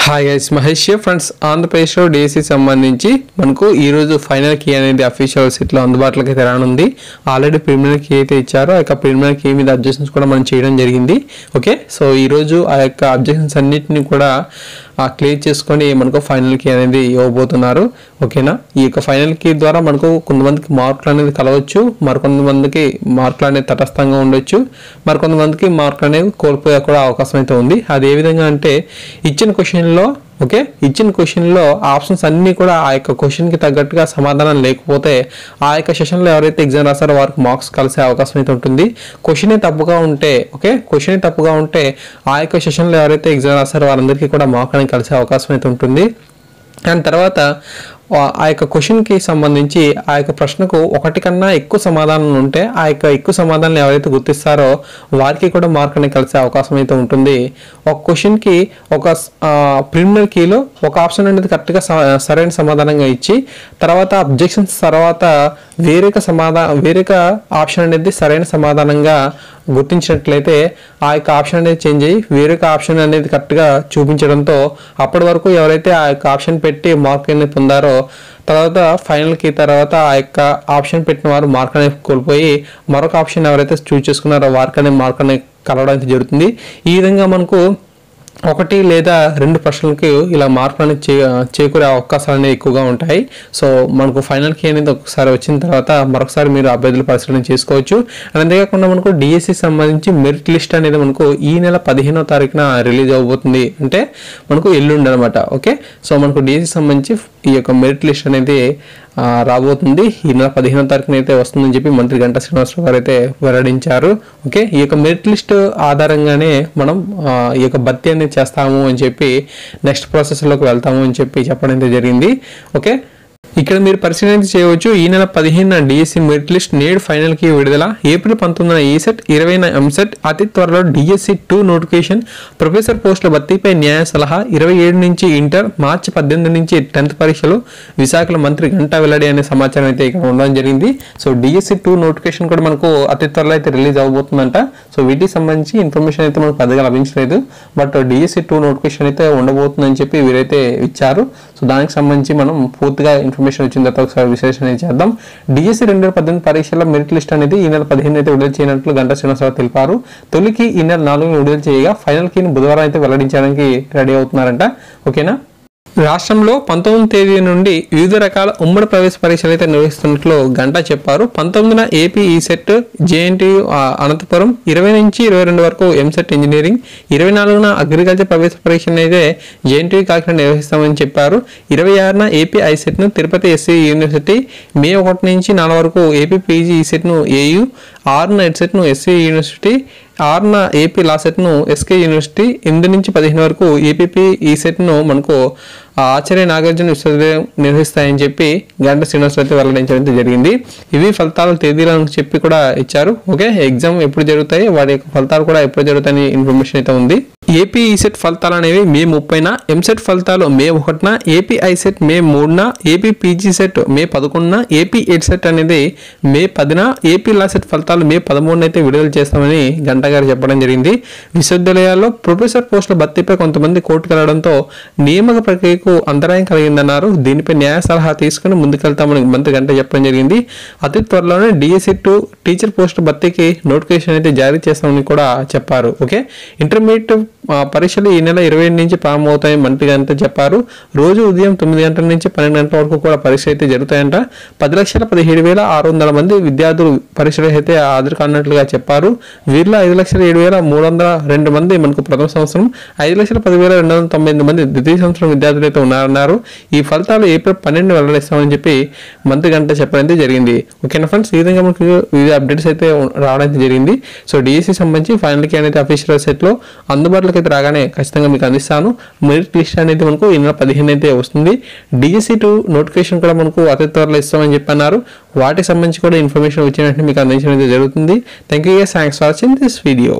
Hi guys, Mahesh friends. ఆంధ్రప్రదేశ్లో DSC సంబంధించి మనకు ఈరోజు ఫైనల్ కీ అనేది అఫీషియల్ సైట్లో అందుబాటులోకి అయితే రానుంది. ఆల్రెడీ ప్రిలిమినరీ కీ అయితే ఇచ్చారో ఆ యొక్క ప్రిలిమినరీ కీ మీద అబ్జెక్షన్స్ కూడా మనం చేయడం జరిగింది. ఓకే, సో ఈరోజు ఆ యొక్క అబ్జెక్షన్స్ అన్నింటినీ కూడా క్లియర్ చేసుకొని మనకు ఫైనల్ కీ అనేది ఇవ్వబోతున్నారు. ఓకేనా, ఈ యొక్క ఫైనల్ కీ ద్వారా మనకు కొంతమందికి మార్కులు అనేది కలవచ్చు, మరికొంతమందికి మార్కులు అనేది తటస్థంగా ఉండొచ్చు, మరికొంతమందికి మార్కులు అనేవి కోల్పోయే కూడా అవకాశం అయితే ఉంది. అది ఏ విధంగా అంటే ఇచ్చిన క్వశ్చన్లో ఇచ్చిన క్వశ్చన్లో ఆప్షన్స్ అన్నీ కూడా ఆ యొక్క క్వశ్చన్కి తగ్గట్టుగా సమాధానం లేకపోతే ఆ యొక్క సెషన్లో ఎవరైతే ఎగ్జామ్ రాస్తారో వారికి మార్క్స్ కలిసే అవకాశం అయితే ఉంటుంది. క్వశ్చనే తప్పుగా ఉంటే ఆ యొక్క సెషన్లో ఎవరైతే ఎగ్జామ్ రాస్తారో వారందరికీ కూడా మార్క్ అనేది కలిసే అవకాశం అయితే ఉంటుంది. అండ్ తర్వాత ఆ యొక్క క్వశ్చన్కి సంబంధించి ఆ యొక్క ప్రశ్నకు ఒకటి కన్నా ఎక్కువ సమాధానం ఉంటే ఆ యొక్క ఎక్కువ సమాధానాలు ఎవరైతే గుర్తిస్తారో వారికి కూడా మార్క్ అనేది కలిసే అవకాశం అయితే ఉంటుంది. ఒక క్వశ్చన్కి ఒక ప్రిలిమినరీ కీలో ఒక ఆప్షన్ అనేది కరెక్ట్గా సరైన సమాధానంగా ఇచ్చి తర్వాత అబ్జెక్షన్స్ తర్వాత వేరొక ఆప్షన్ అనేది సరైన సమాధానంగా గుర్తించినట్లయితే ఆ యొక్క ఆప్షన్ అనేది చేంజ్ అయ్యి వేరొక ఆప్షన్ అనేది కరెక్ట్గా చూపించడంతో అప్పటి వరకు ఎవరైతే ఆ యొక్క ఆప్షన్ పెట్టి మార్క్ అనేది పొందారో తర్వాత ఫైనల్ కీ తర్వాత ఆ యొక్క ఆప్షన్ పెట్టిన వారు మార్క్ అనేది కోల్పోయి మరొక ఆప్షన్ ఎవరైతే చూస్ చేసుకున్నారో వారికి అనేది మార్క్ అనేది కలవడానికి జరుగుతుంది. ఈ విధంగా మనకు ఒకటి లేదా రెండు ప్రశ్నలకు ఇలా మార్కులు అనేది చేకూరే అవకాశాలు అనేవి ఎక్కువగా ఉంటాయి. సో మనకు ఫైనల్ కీ అనేది ఒకసారి వచ్చిన తర్వాత మరొకసారి మీరు అభ్యర్థుల పరిశీలన చేసుకోవచ్చు. అంతేకాకుండా మనకు డిఎస్సి సంబంధించి మెరిట్ లిస్ట్ అనేది మనకు ఈ నెల 15వ తారీఖున రిలీజ్ అవబోతుంది, అంటే మనకు ఎల్లుండి అనమాట. ఓకే, సో మనకు డిఎస్సి సంబంధించి ఈ యొక్క మెరిట్ లిస్ట్ అనేది రాబోతుంది. ఈ నెల 15వ తారీఖున అయితే వస్తుందని చెప్పి మంత్రి గంటా శ్రీనివాసరావు గారు అయితే వెల్లడించారు. ఓకే, ఈ యొక్క మెరిట్ లిస్ట్ ఆధారంగానే మనం ఈ యొక్క భర్తీ అనేది చేస్తాము అని చెప్పి నెక్స్ట్ ప్రాసెస్లోకి వెళ్తాము అని చెప్పి చెప్పడం అయితే జరిగింది. ఓకే, ఇక్కడ మీరు పరిశీలన చేయవచ్చు. ఈ నెల 15న డిఎస్సి మెరిట్ లిస్ట్, నేడు ఫైనల్ కీ విడుదల, ఏప్రిల్ 19న ఈసెట్, 20న ఎంసెట్, అతి త్వరలో డిఎస్సి 2 నోటిఫికేషన్, ప్రొఫెసర్ పోస్టుల భర్తీపై న్యాయ సలహా, 27 నుంచి ఇంటర్, మార్చి 18 నుంచి 10th పరీక్షలు, విశాఖలో మంత్రి గంటా వెల్లడి అనే సమాచారం అయితే ఇక్కడ ఉండడం జరిగింది. సో డిఎస్సి 2 నోటిఫికేషన్ కూడా మనకు అతి త్వరలో అయితే రిలీజ్ అవబోతుందంట. సో వీటికి సంబంధించి ఇన్ఫర్మేషన్ అయితే మనకు పెద్దగా లభించలేదు, బట్ డిఎస్సి 2 నోటిఫికేషన్ అయితే ఉండబోతుందని చెప్పి వీరైతే ఇచ్చారు. సో దానికి సంబంధించి మనం పూర్తిగా ఇన్ఫర్మేషన్ వచ్చిన తర్వాత ఒకసారి విశ్లేషణ చేద్దాం. డిఎస్సి 2018 పరీక్షల మెరిట్ లిస్ట్ అనేది ఈ నెల 15 అయితే విడుదల చేయనట్లు గంటా శ్రీనివాసరావు తెలిపారు. తొలికి ఈ నెల 4న విడుదల చేయగా ఫైనల్ కీని బుధవారం అయితే వెల్లడించడానికి రెడీ అవుతున్నారంట. ఓకేనా, రాష్ట్రంలో 19వ తేదీ నుండి వివిధ రకాల ఉమ్మడి ప్రవేశ పరీక్షలు అయితే నిర్వహిస్తున్నట్లు గంటా చెప్పారు. 19న ఏపీ ఈసెట్, జేఎన్టీయూ అనంతపురం, 20 నుంచి 22 వరకు ఎంసెట్ ఇంజనీరింగ్, 24న అగ్రికల్చర్ ప్రవేశ పరీక్షను అయితే జేఎన్టీయూ కాకినాడ నిర్వహిస్తామని చెప్పారు. 26న ఏపీ ఐసెట్ను తిరుపతి ఎస్సీ యూనివర్సిటీ, మే 1 నుంచి 4 వరకు ఏపీ పీజీ ఈసెట్ను ఏయూ, 6న ఎడ్సెట్ను ఎస్సీ యూనివర్సిటీ, 6న ఏపీ లా సెట్ను ఎస్కే యూనివర్సిటీ, 8 నుంచి 15 వరకు ఏపీపీ ఈ సెట్ను మనకు ఆచార్య నాగార్జున విశ్వవిద్యాలయం నిర్వహిస్తాయని చెప్పి గంటా శ్రీనివాసరావు అయితే వెల్లడించడం జరిగింది. ఇవి ఫలితాల తేదీలను చెప్పి కూడా ఇచ్చారు. ఓకే, ఎగ్జామ్ ఎప్పుడు జరుగుతాయి, వాటి యొక్క ఫలితాలు కూడా ఎప్పుడు జరుగుతాయని ఇన్ఫర్మేషన్ అయితే ఉంది. ఏపీ ఈసెట్ ఫలితాలు అనేవి మే 30న, ఎంసెట్ ఫలితాలు మే 1న, ఏపీ ఐసెట్ మే 3న, ఏపీ పీజీ సెట్ మే 11న, ఏపీ ఎడ్సెట్ అనేది మే 10న, ఏపీ లా సెట్ ఫలితాలు మే 13న అయితే విడుదల చేస్తామని గంటా గారు చెప్పడం జరిగింది. విశ్వవిద్యాలయాల్లో ప్రొఫెసర్ పోస్టుల భర్తీపై కొంతమంది కోర్టుకు వెళ్లడంతో నియామక ప్రక్రియకు అంతరాయం కలిగిందన్నారు. దీనిపై న్యాయ సలహా తీసుకుని ముందుకెళ్తామని మంత్రి గంటా చెప్పడం జరిగింది. అతి త్వరలోనే డిఎస్సి 2 టీచర్ పోస్టుల భర్తీకి నోటిఫికేషన్ అయితే జారీ చేస్తామని కూడా చెప్పారు. ఓకే, ఇంటర్మీడియట్ పరీక్షలు ఈ నెల 27 నుంచి ప్రారంభమవుతాయని మంత్రి గంటా చెప్పారు. రోజు ఉదయం 9 గంటల నుంచి 12 గంటల వరకు కూడా పరీక్ష అయితే జరుగుతాయంట. 10,17,600 మంది విద్యార్థులు పరీక్షలు అయితే హాజరు కానున్నట్లుగా చెప్పారు. వీరిలో 5,07,302 మంది మనకు ప్రథమ సంవత్సరం, 5,10,298 మంది ద్వితీయ సంవత్సరం విద్యార్థులు అయితే ఉన్నారన్నారు. ఈ ఫలితాలు ఏప్రిల్ 12న వెల్లడిస్తామని చెప్పి మంత్రి గంటా చెప్పడం జరిగింది. ఓకేనా ఫ్రెండ్స్, ఈ విధంగా మనకు వివిధ అప్డేట్స్ అయితే రావడానికి జరిగింది. సో డిఎస్సి సంబంధించి ఫైనల్ కీ అనేది అఫీషియల్ సెట్లో అందుబాటులోకి అయితే రాగానే ఖచ్చితంగా మీకు అందిస్తాను. మెరిట్ లిస్ట్ అనేది మనకు ఈ నెల 15 అయితే వస్తుంది. డిఎస్సి 2 నోటిఫికేషన్ కూడా మనకు అతి త్వరలో ఇస్తామని చెప్పి అన్నారు. వాటికి సంబంధించి కూడా ఇన్ఫర్మేషన్ వచ్చినట్టు మీకు అందించడం జరుగుతుంది. Thank you guys, thanks for watching this video.